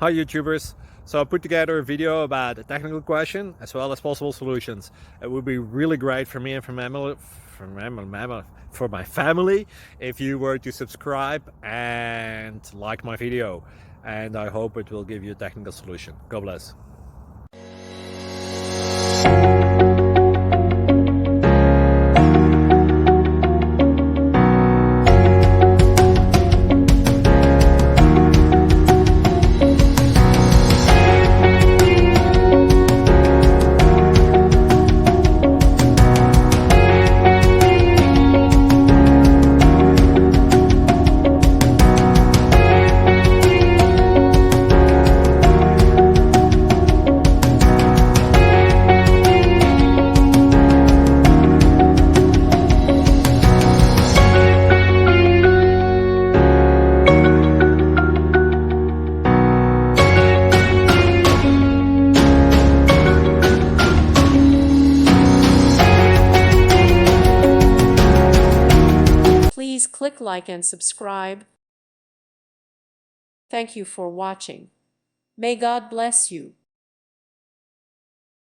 Hi YouTubers! So I put together a video about a technical question as well as possible solutions. It would be really great for me and for my family if you were to subscribe and like my video, and I hope it will give you a technical solution. God bless. Please click like and subscribe. Thank you for watching. May God bless you.